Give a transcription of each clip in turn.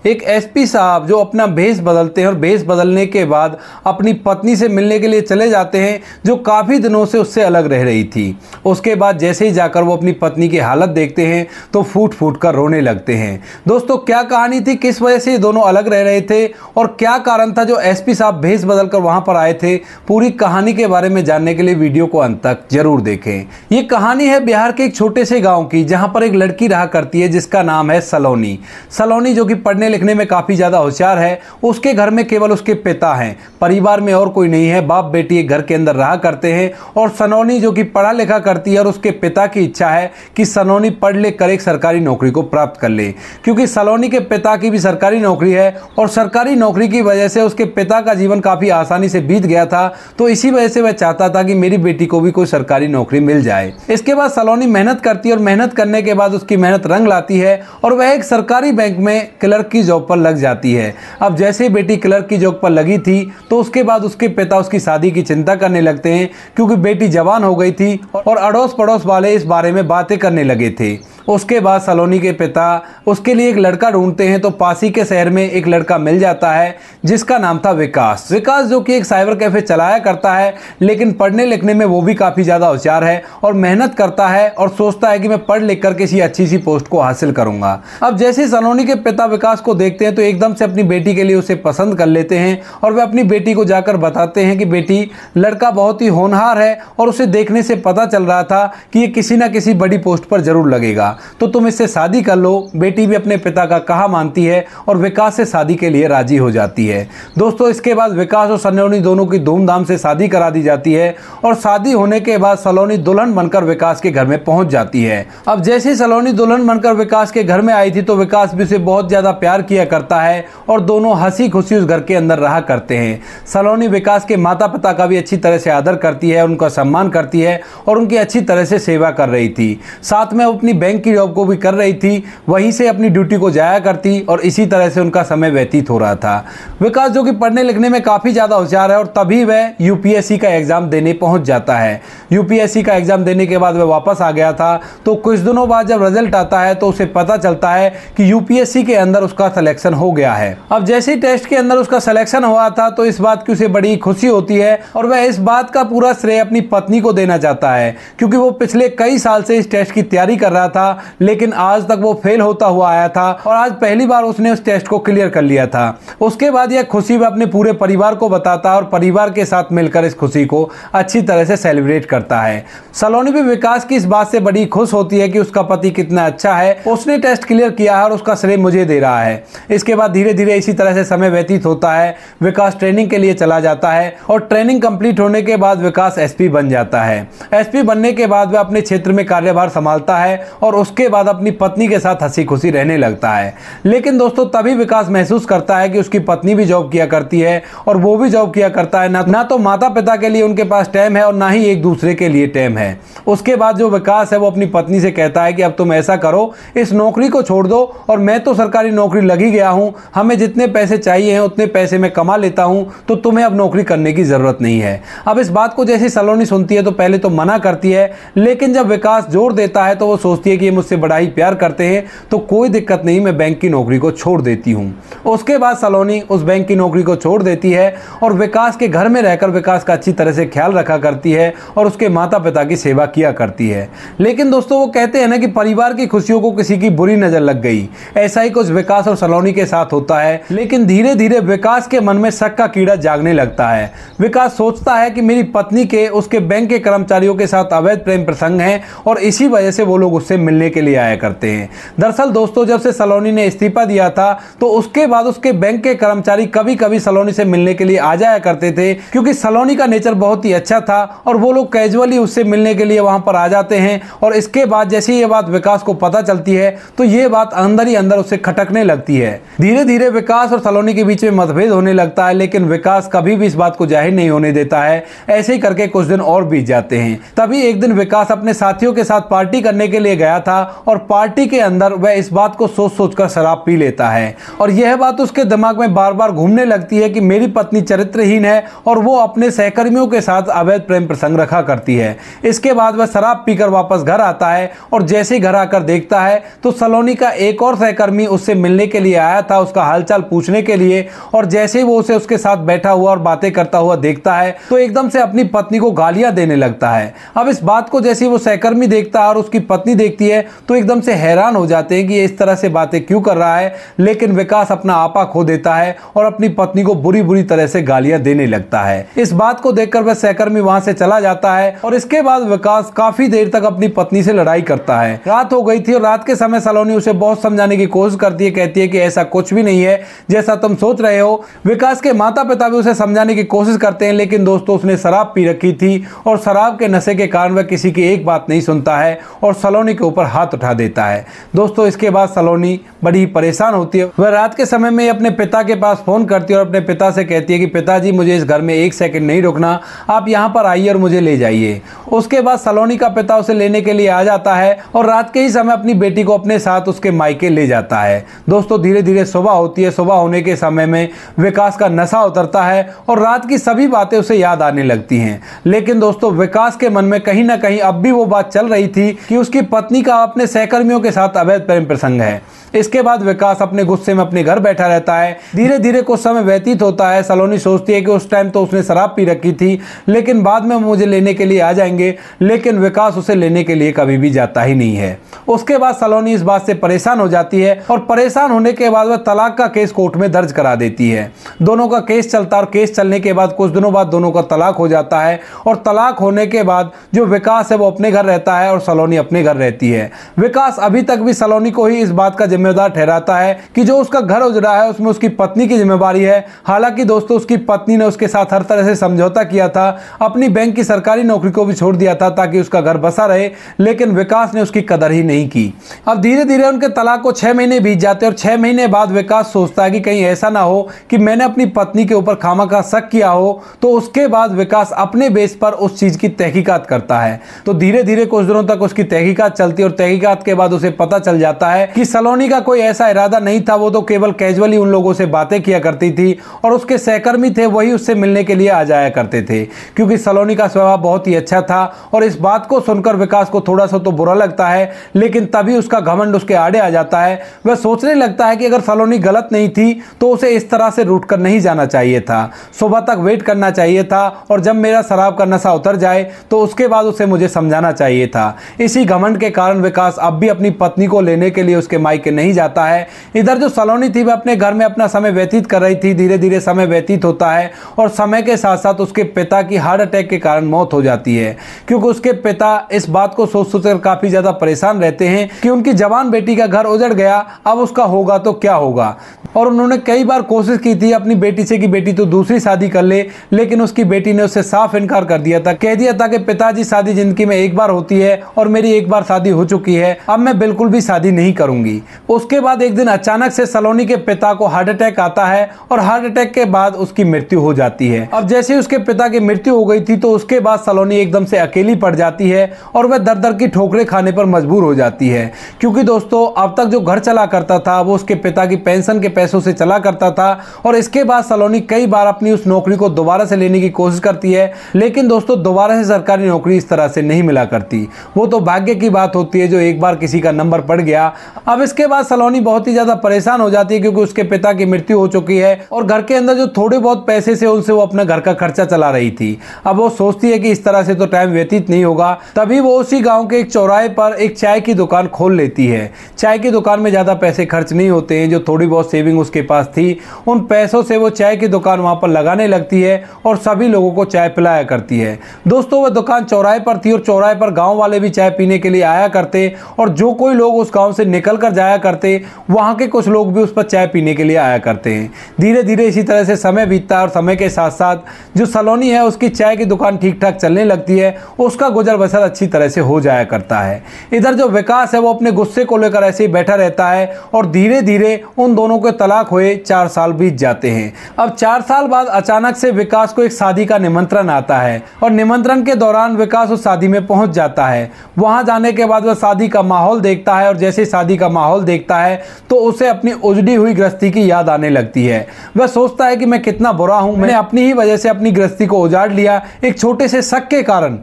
एक एसपी साहब जो अपना भेष बदलते हैं और भेष बदलने के बाद अपनी पत्नी से मिलने के लिए चले जाते हैं, जो काफ़ी दिनों से उससे अलग रह रही थी। उसके बाद जैसे ही जाकर वो अपनी पत्नी की हालत देखते हैं तो फूट फूट कर रोने लगते हैं। दोस्तों, क्या कहानी थी, किस वजह से ये दोनों अलग रह रहे थे और क्या कारण था जो एसपी साहब भेष बदलकर वहां पर आए थे, पूरी कहानी के बारे में जानने के लिए वीडियो को अंत तक जरूर देखें। ये कहानी है बिहार के एक छोटे से गांव की, जहां पर एक लड़की रहा करती है जिसका नाम है सलोनी। सलोनी जो कि पढ़ने लिखने में काफी ज्यादा होशियार है। उसके घर में केवल उसके पिता हैं, परिवार में और कोई नहीं है। बाप बेटी एक घर के अंदर रहा करते हैं और सलोनी जो कि पढ़ा लिखा करती है और उसके पिता की इच्छा है कि सलोनी पढ़ लिख कर एक सरकारी नौकरी को प्राप्त कर ले, क्योंकि सलोनी के पिता की भी सरकारी नौकरी है और सरकारी नौकरी की वजह से उसके पिता का जीवन काफी आसानी से बीत गया था। तो इसी वजह से वह चाहता था कि मेरी बेटी को भी कोई सरकारी नौकरी मिल जाए। इसके बाद सलोनी मेहनत करती है और मेहनत करने के बाद उसकी मेहनत रंग लाती है और वह एक सरकारी बैंक में क्लर्क की जॉब पर लग जाती है। अब जैसे बेटी क्लर्क की जॉब पर लगी थी तो उसके बाद उसके पिता उसकी शादी की चिंता करने लगते हैं, क्योंकि बेटी जवान हो गई थी और अड़ोस पड़ोस वाले इस बारे में बातें करने लगे थे। उसके बाद सलोनी के पिता उसके लिए एक लड़का ढूंढते हैं, तो पास ही के शहर में एक लड़का मिल जाता है जिसका नाम था विकास। विकास जो कि एक साइबर कैफे चलाया करता है, लेकिन पढ़ने लिखने में वो भी काफ़ी ज़्यादा होशियार है और मेहनत करता है और सोचता है कि मैं पढ़ लिख कर किसी अच्छी सी पोस्ट को हासिल करूंगा। अब जैसे सलोनी के पिता विकास को देखते हैं तो एकदम से अपनी बेटी के लिए उसे पसंद कर लेते हैं और वे अपनी बेटी को जाकर बताते हैं कि बेटी, लड़का बहुत ही होनहार है और उसे देखने से पता चल रहा था कि ये किसी ना किसी बड़ी पोस्ट पर जरूर लगेगा, तो तुम इससे शादी कर लो। बेटी भी अपने पिता का कहा मानती है और विकास से शादी के लिए राजी हो जाती है। दोस्तों, इसके बाद विकास और सलोनी दोनों की धूमधाम से शादी करा दी जाती है और शादी होने के बाद सलोनी दुल्हन बनकर विकास के घर में पहुंच जाती है। अब जैसे ही सलोनी दुल्हन बनकर विकास के घर में आई थी तो विकास भी उसे बहुत ज्यादा प्यार किया करता है और दोनों हंसी खुशी उस घर के अंदर रहा करते हैं। सलोनी विकास के माता पिता का भी अच्छी तरह से आदर करती है, उनका सम्मान करती है और उनकी अच्छी तरह से सेवा कर रही थी। साथ में अपनी बैंक की जॉब को भी कर रही थी, वहीं से अपनी ड्यूटी को जाया करती और इसी तरह से उनका समय व्यतीत हो रहा था। विकास जो कि पढ़ने लिखने में काफी ज्यादा होशियार है और तभी वह यूपीएससी का एग्जाम देने पहुंच जाता है। यूपीएससी का एग्जाम देने के बाद वह वापस आ गया था, तो कुछ दिनों बाद जब रिजल्ट आता है तो उसे पता चलता है कि यूपीएससी के अंदर उसका सिलेक्शन हो गया है। अब जैसे ही टेस्ट के अंदर उसका सिलेक्शन हुआ था तो इस बात की उसे बड़ी खुशी होती है और वह इस बात का पूरा श्रेय अपनी पत्नी को देना चाहता है, क्योंकि वो पिछले कई साल से इस टेस्ट की तैयारी कर रहा था, लेकिन आज तक वो फेल होता हुआ आया था और आज पहली बार उसने उस टेस्ट को क्लियर कर लिया था। उसके बाद यह खुशी वह अपने पूरे परिवार को बताता है और परिवार के साथ मिलकर इस खुशी को अच्छी तरह से सेलिब्रेट करता है। सलोनी भी विकास की इस बात से बड़ी खुश होती है कि उसका पति कितना अच्छा है, उसने टेस्ट क्लियर किया है और उसका श्रेय मुझे दे रहा है। इसके बाद धीरे धीरे इसी तरह से समय व्यतीत होता है। विकास ट्रेनिंग के लिए चला जाता है और ट्रेनिंग कंप्लीट होने के बाद विकास एसपी बन जाता है। एसपी बनने के बाद वह अपने क्षेत्र में कार्यभार संभालता है और उसके बाद अपनी पत्नी के साथ हंसी खुशी रहने लगता है। लेकिन दोस्तों, तभी विकास महसूस करता है कि उसकी पत्नी भी जॉब किया करती है और वो भी जॉब किया करता है। ना तो माता पिता के लिए उनके पास टाइम है और ना ही एक दूसरे के लिए टाइम है। उसके बाद जो विकास है वो अपनी पत्नी से कहता है कि अब तुम ऐसा करो, इस नौकरी को छोड़ दो और मैं तो सरकारी नौकरी लगी गया हूं, हमें जितने पैसे चाहिए हैं उतने पैसे मैं कमा लेता हूं, तो तुम्हें अब नौकरी करने की जरूरत नहीं है। अब इस बात को जैसे सलोनी सुनती है तो पहले तो मना करती है, लेकिन जब विकास जोर देता है तो वो सोचती है कि ये मुझसे बड़ा ही प्यार करते हैं, तो कोई दिक्कत नहीं, मैं बैंक की नौकरी को छोड़ देती हूं। उसके बाद सलोनी उस बैंक की नौकरी को छोड़ देती है और विकास के घर में रहकर विकास का अच्छी तरह से ख्याल रखा करती है और उसके माता पिता की सेवा किया करती है। लेकिन दोस्तों, वो कहते हैं ना कि परिवार की खुशियों को किसी की बुरी नजर लग गई। ऐसा ही कुछ विकास और सलोनी के साथ होता है, लेकिन धीरे धीरे विकास के मन में शक का कीड़ा जागने लगता है। विकास सोचता है कि मेरी पत्नी के उसके बैंक के कर्मचारियों के साथ अवैध प्रेम प्रसंग है और इसी वजह से वो लोग उससे मिलने के लिए आया करते हैं। दरअसल दोस्तों, जब से सलोनी ने इस्तीफा दिया था तो उसके बाद उसके बैंक के कर्मचारी कभी कभी सलोनी से मिलने के लिए आ जाया करते थे, क्योंकि सलोनी का नेचर बहुत ही अच्छा था और वो लोग कैजुअली उससे मिलने के लिए वहां पर आ जाते हैं। और इसके बाद जैसे ये बात विकास को पता चलती है तो ये बात अंदर ही अंदर उससे खटकने लगती है। धीरे धीरे विकास और सलोनी के बीच में मतभेद होने लगता है, लेकिन विकास कभी भी इस बात को जाहिर नहीं होने देता है। ऐसे ही करके कुछ दिन और बीत जाते हैं। तभी एक दिन विकास अपने साथियों के साथ पार्टी करने के लिए गया था था और पार्टी के अंदर वह इस बात को सोच सोचकर शराब पी लेता है और यह बात उसके दिमाग में बार बार घूमने लगती है कि मेरी पत्नी चरित्रहीन है और वो अपने सहकर्मियों के साथ अवैध प्रेम प्रसंग रखा करती है। इसके बाद वह शराब पीकर वापस घर आता है और जैसे ही घर आकर देखता है तो सलोनी का एक और सहकर्मी उससे मिलने के लिए आया था, उसका हालचाल पूछने के लिए, और जैसे ही वो उसे उसके साथ बैठा हुआ और बातें करता हुआ देखता है तो एकदम से अपनी पत्नी को गालियां देने लगता है। अब इस बात को जैसे ही वो सहकर्मी देखता है और उसकी पत्नी देखती है तो एकदम से हैरान हो जाते हैं कि ये इस तरह से बातें क्यों कर रहा है, लेकिन विकास अपना आपा खो देता है और अपनी पत्नी को बुरी बुरी तरह से गालियां देने लगता है। इस बात को देखकर वह सहकर्मी वहां से चला जाता है और इसके बाद विकास काफी देर तक अपनी पत्नी से लड़ाई करता है। रात हो गई थी और रात के समय सलोनी उसे बहुत समझाने की कोशिश करती है, कहती है कि ऐसा कुछ भी नहीं है जैसा तुम सोच रहे हो। विकास के माता पिता भी उसे समझाने की कोशिश करते हैं, लेकिन दोस्तों उसने शराब पी रखी थी और शराब के नशे के कारण वह किसी की एक बात नहीं सुनता है और सलोनी के ऊपर हाथ उठा देता है। दोस्तों इसके बाद सलोनी बड़ी परेशान होती है। वह रात के समय में अपने पिता के पास फोन करती है और अपने पिता से कहती है कि पिताजी मुझे इस घर में एक सेकंड नहीं रुकना, आप यहाँ पर आइए और मुझे ले जाइए। उसके बाद सलोनी का पिता उसे लेने के लिए आ जाता है और रात के ही समय अपनी बेटी को अपने साथ उसके मायके ले जाता है। दोस्तों धीरे धीरे सुबह होती है। सुबह होने के समय में विकास का नशा उतरता है और रात की सभी बातें उसे याद आने लगती हैं। लेकिन दोस्तों विकास के मन में कहीं ना कहीं अब भी वो बात चल रही थी कि उसकी पत्नी का अपने सहकर्मियों के साथ अवैध प्रेम प्रसंग है। इसके बाद विकास अपने गुस्से में अपने घर बैठा रहता है। धीरे धीरे कुछ समय व्यतीत होता है। सलोनी सोचती है कि उस टाइम तो उसने शराब पी रखी थी, लेकिन बाद में मुझे लेने के लिए आ जाएंगे, लेकिन विकास उसे लेने के लिए कभी भी जाता ही नहीं है। उसके बाद सलोनी इस बात से परेशान हो जाती है और परेशान होने के बाद वह तलाक का केस कोर्ट में दर्ज करा देती है। दोनों का केस चलता और केस चलने के बाद कुछ दिनों बाद दोनों का तलाक हो जाता है और तलाक होने के बाद जो विकास है वो अपने घर रहता है और सलोनी अपने घर रहती है। विकास अभी तक भी सलोनी को ही इस बात का जिम्मेदार ठहराता है कि जो उसका घर उजड़ा है उसमें उसकी पत्नी की जिम्मेवारी है। हालांकि दोस्तों उसकी पत्नी ने उसके साथ हर तरह से समझौता किया था, अपनी बैंक की सरकारी नौकरी को भी छोड़ दिया था ताकि उसका घर बसा रहे, लेकिन विकास ने उसकी कदर ही नहीं की। अब धीरे धीरे उनके तलाक को 6 महीने बीत जाते हैं और 6 महीने बाद विकास सोचता है कि कहीं ऐसा ना हो कि मैंने अपनी पत्नी के ऊपर खामखा शक किया हो, तो उसके बाद विकास अपने बेस पर उस चीज की तहकीकात करता है। तो धीरे धीरे कुछ दिनों तक उसकी तहकीकात चलती है और तहकीकात के बाद उसे पता चल जाता है कि सलोनी का कोई ऐसा इरादा नहीं था, वो तो केवल कैजुअली उन लोगों से बातें किया करती थी और उसके सहकर्मी थे वही उससे मिलने के लिए आ जाया करते थे, क्योंकि सलोनी का स्वभाव बहुत ही अच्छा था। और इस बात को सुनकर विकास को थोड़ा सा तो बुरा लगता है, लेकिन तभी उसका घमंड उसके आड़े आ जाता है। वह सोचने लगता है कि अगर सलोनी गलत नहीं थी तो उसे इस तरह से रूठ कर नहीं जाना चाहिए था, सुबह तक वेट करना चाहिए था और जब मेरा शराब का नशा उतर जाए तो उसके बाद उसे मुझे समझाना चाहिए था। इसी घमंड के कारण विकास अब भी अपनी पत्नी को लेने के लिए उसके मायके नहीं जाता है। इधर जो सलोनी थी वह अपने घर में अपना समय व्यतीत कर रही थी। धीरे धीरे समय व्यतीत होता है और समय के साथ साथ उसके पिता की हार्ट अटैक के कारण मौत हो जाती है, क्योंकि उसके पिता इस बात को सोच सोचकर काफी ज्यादा परेशान रहते हैं कि उनकी जवान बेटी का घर उजड़ गया, अब उसका होगा तो क्या होगा। और उन्होंने कई बार कोशिश की थी अपनी बेटी से कि बेटी तो दूसरी शादी कर ले, लेकिन उसकी बेटी ने उससे साफ इनकार कर दिया था। कह दिया था कि पिताजी शादी जिंदगी में एक बार होती है और मेरी एक बार शादी हो चुकी है, अब मैं बिल्कुल भी शादी नहीं करूंगी। उसके बाद एक दिन अचानक से सलोनी के पिता को हार्ट अटैक आता है और हार्ट अटैक के बाद उसकी मृत्यु हो जाती है। अब जैसे ही उसके पिता की मृत्यु हो गई थी तो उसके बाद सलोनी एकदम से अकेली पड़ जाती है और वह दर दर की ठोकरें खाने पर मजबूर हो जाती है, क्योंकि दोस्तों अब तक जो घर चला करता था वो उसके पिता की पेंशन के पैसों से चला करता था। और इसके बाद सलोनी कई बार अपनी उस नौकरी को दोबारा से लेने की कोशिश करती है, लेकिन दोस्तों दोबारा से सरकारी नौकरी इस तरह से नहीं मिला करती। वो तो भाग्य की बात होती है जो एक बार किसी का नंबर पड़ गया। अब इसके बाद सलोनी बहुत ही ज्यादा परेशान हो जाती है, क्योंकि उसके पिता की मृत्यु हो चुकी है और घर के अंदर जो थोड़े बहुत पैसे से उनसे वो अपना घर का खर्चा चला रही थी। अब वो सोचती है कि इस तरह से तो टाइम व्यतीत नहीं होगा। तभी वो उसी गांव के एक चौराहे पर एक चाय की दुकान खोल लेती है। चाय की दुकान में ज्यादा पैसे खर्च नहीं होते हैं, जो थोड़ी बहुत सेविंग उसके पास थी उन पैसों से वो चाय की दुकान वहां पर लगाने लगती है और सभी लोगों को चाय पिलाया करती है। दोस्तों वह दुकान चौराहे पर थी और चौराहे पर गांव वाले भी चाय पीने के लिए आया करते और जो कोई लोग उस गांव से निकल कर जाया करते वहां के कुछ लोग भी उस पर चाय पीने के लिए आया करते हैं। धीरे धीरे इसी तरह से समय बीतता है और समय के साथ साथ जो सलोनी है उसकी चाय की दुकान ठीक ठाक चलने लगती है, उसका गुजर बसर अच्छी तरह से हो जाया करता है। इधर जो विकास है वो अपने गुस्से को लेकर ऐसे ही बैठा रहता है और धीरे धीरे उन दोनों के तलाक हुए 4 साल बीत जाते हैं। अब 4 साल बाद अचानक से विकास को एक शादी का निमंत्रण आता है और निमंत्रण के दौरान विकास उस शादी में पहुंच जाता है। वहां जाने के बाद वह वह शादी का माहौल देखता है और जैसे शादी का माहौल देखता है तो उसे अपनी उजड़ी हुई गृहस्थी की याद आने लगती है। वह सोचता है कि मैं कितना बुरा हूं, मैंने अपनी ही वजह से अपनी गृहस्थी को उजाड़ लिया, एक छोटे से शक के कारण।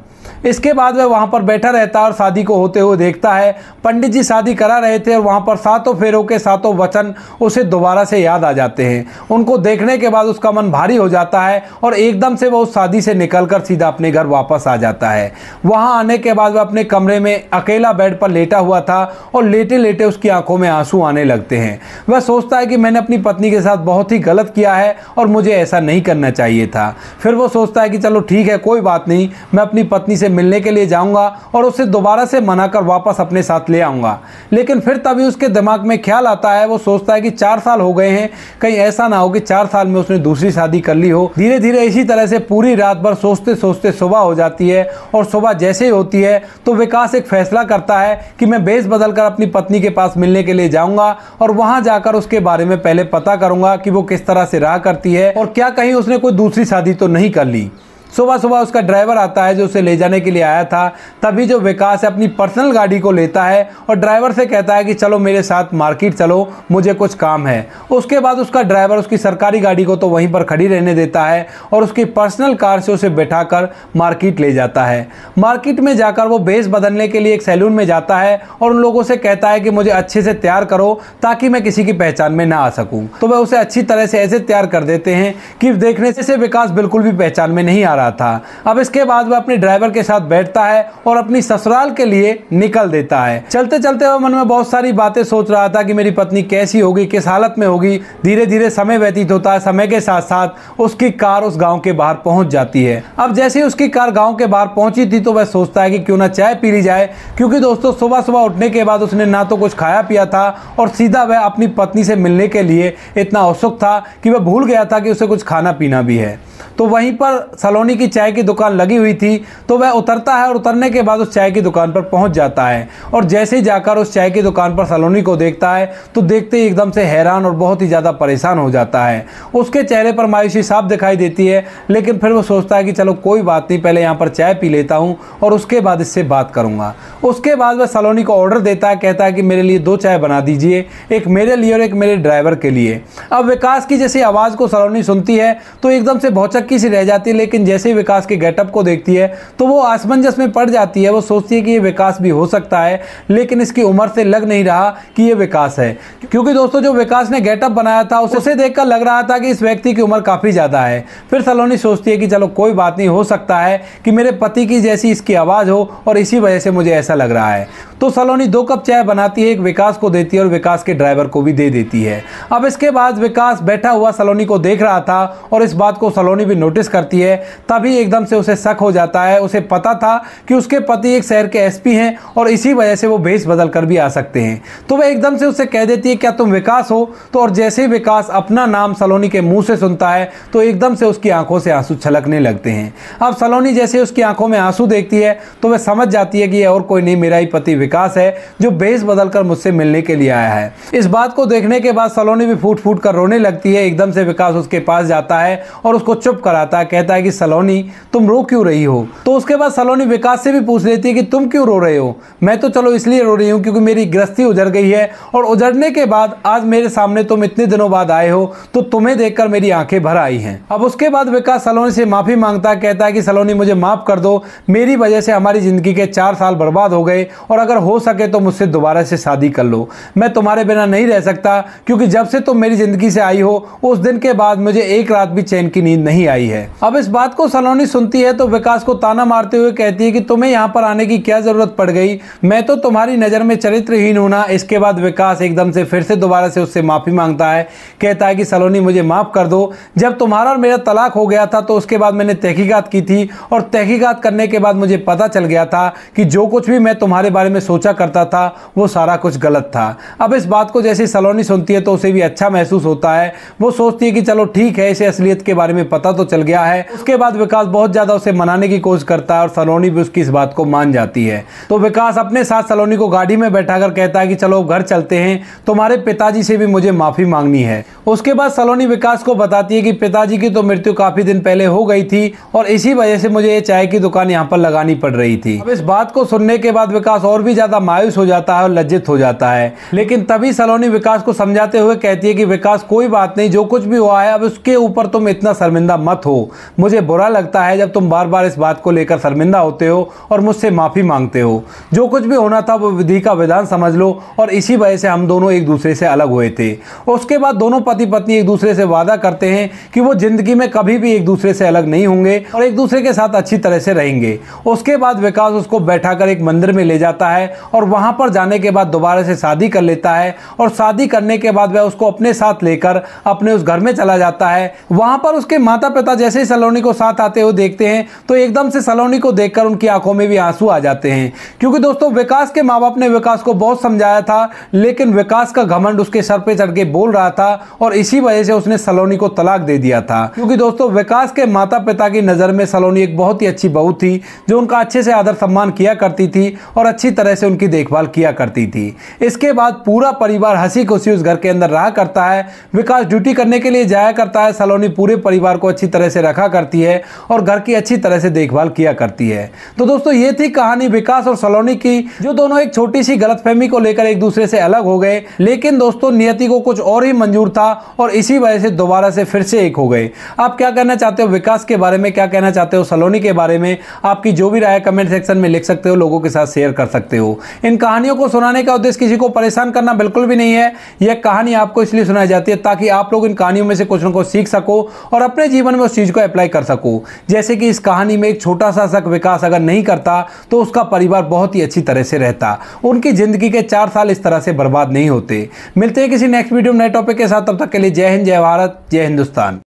इसके बाद वह वहां पर बैठा रहता है और शादी को होते हुए देखता है। पंडित जी शादी करा रहे थे और वहां पर सातों फेरों के सातों वचन उसे दोबारा से याद आ जाते हैं। उनको देखने के बाद उसका मन भारी हो जाता है और एकदम से वह उस शादी से निकलकर सीधा अपने घर वापस आ जाता है। वहां आने के बाद वह अपने कमरे में अकेला बेड पर लेटा हुआ था और लेटे लेटे उसकी आंखों में आंसू आने लगते हैं। वह सोचता है कि मैंने अपनी पत्नी के साथ बहुत ही गलत किया है और मुझे ऐसा नहीं करना चाहिए था। फिर वो सोचता है कि चलो ठीक है, कोई बात नहीं, मैं अपनी पत्नी से मिलने के लिए जाऊंगा और उसे दोबारा से मनाकर वापस अपने साथ ले आऊंगा। लेकिन फिर तभी उसके दिमाग में ख्याल आता है, वो सोचता है कि 4 साल हो गए हैं, कहीं ऐसा ना हो कि 4 साल में उसने दूसरी शादी कर ली हो। धीरे धीरे इसी तरह से पूरी रात भर सोचते सोचते सुबह हो जाती है और सुबह जैसे ही होती है तो विकास एक फैसला करता है कि मैं भेष बदलकर अपनी पत्नी के पास मिलने के लिए जाऊंगा और वहां जाकर उसके बारे में पहले पता करूंगा कि वो किस तरह से रहा करती है और क्या कहीं उसने कोई दूसरी शादी तो नहीं कर ली। सुबह सुबह उसका ड्राइवर आता है जो उसे ले जाने के लिए आया था। तभी जो विकास अपनी पर्सनल गाड़ी को लेता है और ड्राइवर से कहता है कि चलो मेरे साथ मार्केट चलो, मुझे कुछ काम है। उसके बाद उसका ड्राइवर उसकी सरकारी गाड़ी को तो वहीं पर खड़ी रहने देता है और उसकी पर्सनल कार से उसे बैठाकर मार्केट ले जाता है। मार्केट में जाकर वो भेष बदलने के लिए एक सैलून में जाता है और उन लोगों से कहता है कि मुझे अच्छे से तैयार करो ताकि मैं किसी की पहचान में ना आ सकूं। तो वह उसे अच्छी तरह से ऐसे तैयार कर देते हैं कि देखने से विकास बिल्कुल भी पहचान में नहीं आ रहा था। अब इसके बाद वह अपने ड्राइवर के साथ बैठता है और अपनी ससुराल के लिए निकल देता है। चलते चलते वह मन में बहुत सारी बातें सोच रहा था कि मेरी पत्नी कैसी होगी, किस हालत में होगी। धीरे धीरे समय व्यतीत होता है, समय के साथ साथ उसकी कार उस गांव के बाहर पहुंच जाती है। अब जैसे ही उसकी कार गांव के बाहर पहुंची थी तो वह सोचता है कि क्यों ना चाय पी ली जाए, क्योंकि दोस्तों सुबह सुबह उठने के बाद उसने ना तो कुछ खाया पिया था और सीधा वह अपनी पत्नी से मिलने के लिए इतना उत्सुक था कि वह भूल गया था कि उसे कुछ खाना पीना भी है। तो वहीं पर सलोनी की चाय की दुकान लगी हुई थी तो वह उतरता है और उतरने के बाद उस चाय की दुकान पर पहुंच जाता है और जैसे ही जाकर उस चाय की दुकान पर सलोनी को देखता है तो देखते ही एकदम से हैरान और बहुत ही ज़्यादा परेशान हो जाता है। उसके चेहरे पर मायूसी साफ दिखाई देती है, लेकिन फिर वो सोचता है कि चलो कोई बात नहीं, पहले यहाँ पर चाय पी लेता हूँ और उसके बाद इससे बात करूँगा। उसके बाद वह सलोनी को ऑर्डर देता है, कहता है कि मेरे लिए 2 चाय बना दीजिए, एक मेरे लिए और एक मेरे ड्राइवर के लिए। अब विकास की जैसी आवाज़ को सलोनी सुनती है तो एकदम से भौचक्की सी रह जाती है, लेकिन जैसे ही विकास के गेटअप को देखती है तो वो असमंजस में पड़ जाती है। वो सोचती है कि ये विकास भी हो सकता है, लेकिन इसकी उम्र से लग नहीं रहा कि ये विकास है, क्योंकि दोस्तों जो विकास ने गेटअप बनाया था उसे देखकर लग रहा था कि इस व्यक्ति की उम्र काफी ज्यादा है। फिर सलोनी सोचती है कि चलो कोई बात नहीं, हो सकता है कि मेरे पति की जैसी इसकी आवाज हो और इसी वजह से मुझे ऐसा लग रहा है। तो सलोनी 2 कप चाय बनाती है, एक विकास को देती है और विकास के ड्राइवर को भी दे देती है। अब इसके बाद विकास बैठा हुआ सलोनी को देख रहा था और इस बात को सलोनी भी नोटिस करती है। तभी एकदम से उसे शक हो जाता है। उसे पता था कि उसके पति एक शहर के एसपी हैं और इसी वजह से वो भेष बदल कर भी आ सकते हैं। तो वह एकदम से उससे कह देती है क्या तुम विकास हो? तो और जैसे ही विकास अपना नाम सलोनी के मुंह से सुनता है तो एकदम से उसकी आंखों से आंसू छलकने लगते हैं। अब सलोनी जैसे उसकी आंखों में आंसू देखती है तो वह समझ जाती है कि यह और कोई नहीं, मेरा ही पति विकास है जो भेष बदलकर मुझसे मिलने के लिए आया है। इस बात को देखने के बाद सलोनी भी फूट फूट कर रोने लगती है। एकदम से विकास उसके पास जाता है और उसको चुप कराता है, कहता है कि सलोनी तुम रो क्यों रही हो? तो उसके बाद सलोनी विकास से भी पूछ लेती है कि तुम क्यों रो रहे हो? मैं तो चलो इसलिए रो रही हूँ क्योंकि मेरी गृहस्थी उजड़ गई है और उजड़ने के बाद आज मेरे सामने तुम इतने दिनों बाद आए हो तो तुम्हें देखकर मेरी आंखें भर आई हैं। अब उसके बाद विकास सलोनी से माफी मांगता है, कहता है कि सलोनी मुझे माफ कर दो, मेरी वजह से हमारी जिंदगी के 4 साल बर्बाद हो गए और अगर हो सके तो मुझसे दोबारा से शादी कर लो। मैं तुम्हारे बिना नहीं रह सकता क्योंकि जब से तुम मेरी जिंदगी से आई हो उस दिन के बाद मुझे एक रात भी चैन की नींद नहीं आई है। अब इस बात को सलोनी सुनती है तो विकास को ताना मारते हुए कहती है कि तुम्हें यहाँ पर आने की क्या जरूरत पड़ गई? मैं तो तुम्हारी नजर में चरित्रहीन हूं ना। इसके बाद विकास एकदम से फिर से दोबारा से उससे माफी मांगता है, कहता है कि सलोनी मुझे माफ कर दो, जब तुम्हारा और मेरा तलाक हो गया था तो उसके बाद मैंने तहकीकात की थी और तहकीकात करने के बाद मुझे पता चल गया था कि जो कुछ भी मैं तुम्हारे बारे में सोचा करता था वो सारा कुछ गलत था। अब इस बात को जैसे सलोनी सुनती है तो उसे भी अच्छा महसूस होता है। वो सोचती है कि चलो ठीक है, इसे असलियत के बारे में पता तो चल गया है। उसके बाद बाद विकास बहुत ज्यादा उसे मनाने की कोशिश करता है और सलोनी भी उसकी इस बात को मान जाती है। तो विकास अपने साथ सलोनी को गाड़ी में बैठाकर कहता है कि चलो घर चलते हैं, तुम्हारे पिताजी से भी मुझे माफी मांगनी है। उसके बाद सलोनी विकास को बताती है कि पिताजी की तो मृत्यु काफी दिन पहले हो गई थी और इसी वजह से मुझे ये चाय की दुकान यहाँ पर लगानी पड़ रही थी। अब इस बात को सुनने के बाद विकास और भी ज्यादा मायूस हो जाता है और लज्जित हो जाता है। लेकिन तभी सलोनी विकास को समझाते हुए कहती है कि विकास कोई बात नहीं, जो कुछ भी हुआ है अब उसके ऊपर तुम इतना शर्मिंदा मत हो। मुझे बुरा लगता है जब तुम बार बार इस बात को लेकर शर्मिंदा होते हो और मुझसे माफी मांगते हो। जो कुछ भी होना था वो विधि का विधान समझ लो और इसी वजह से हम दोनों एक दूसरे से अलग हुए थे। उसके बाद दोनों पति पत्नी एक दूसरे से वादा करते हैं कि वो जिंदगी में कभी भी एक दूसरे से अलग नहीं होंगे और एक दूसरे के साथ अच्छी तरह से रहेंगे। उसके बाद विकास उसको बैठाकर एक मंदिर में ले जाता है और वहां पर जाने के बाद दोबारा से शादी कर लेता है और शादी करने के बाद वह उसको अपने साथ लेकर अपने उस घर में चला जाता है। वहां पर उसके माता पिता जैसे ही सलोनी को साथ आते हुए देखते हैं तो एकदम से सलोनी को देखकर उनकी आंखों में भी आंसू आ जाते हैं, क्योंकि दोस्तों विकास के माँ बाप ने विकास को बहुत समझाया था लेकिन विकास का घमंड उसके सर पे चढ़ के बोल रहा था और इसी वजह से उसने सलोनी को तलाक दे दिया था। क्योंकि दोस्तों विकास के माता पिता की नजर में सलोनी एक बहुत ही अच्छी बहू थी जो उनका अच्छे से आदर सम्मान किया करती थी और अच्छी तरह से उनकी देखभाल किया करती थी। इसके बाद पूरा परिवार हंसी खुशी उस घर के अंदर रहा करता है। विकास ड्यूटी करने के लिए जाया करता है, सलोनी पूरे परिवार को अच्छी तरह से रखा करती है और घर की अच्छी तरह से देखभाल किया करती है। तो दोस्तों ये थी कहानी विकास और सलोनी की, जो दोनों एक छोटी सी गलतफहमी को लेकर एक दूसरे से अलग हो गए, लेकिन दोस्तों नियति को कुछ और ही मंजूर था और इसी वजह से दोबारा से फिर से एक हो गए। आप क्या कहना चाहते हो विकास के बारे में, क्या कहना चाहते हो सलोनी के बारे में? आपकी जो भी राय कमेंट सेक्शन में लिख सकते हो, लोगों के साथ शेयर कर सकते हो। इन कहानियों को सुनाने का उद्देश्य किसी को परेशान करना बिल्कुल भी नहीं है। यह कहानी आपको इसलिए सुनाई जाती है ताकि आप लोग इन कहानियों में से कुछ न कुछ सीख सको और अपने जीवन में उस चीज को अप्लाई कर सको। जैसे कि इस कहानी में एक छोटा सा शक विकास अगर नहीं करता तो उसका परिवार बहुत ही अच्छी तरह से रहता, उनकी जिंदगी के 4 साल इस तरह से बर्बाद नहीं होते। मिलते हैं किसी नेक्स्ट वीडियो में नए टॉपिक के साथ, तब तक के लिए जय हिंद, जय भारत, जय हिंदुस्तान।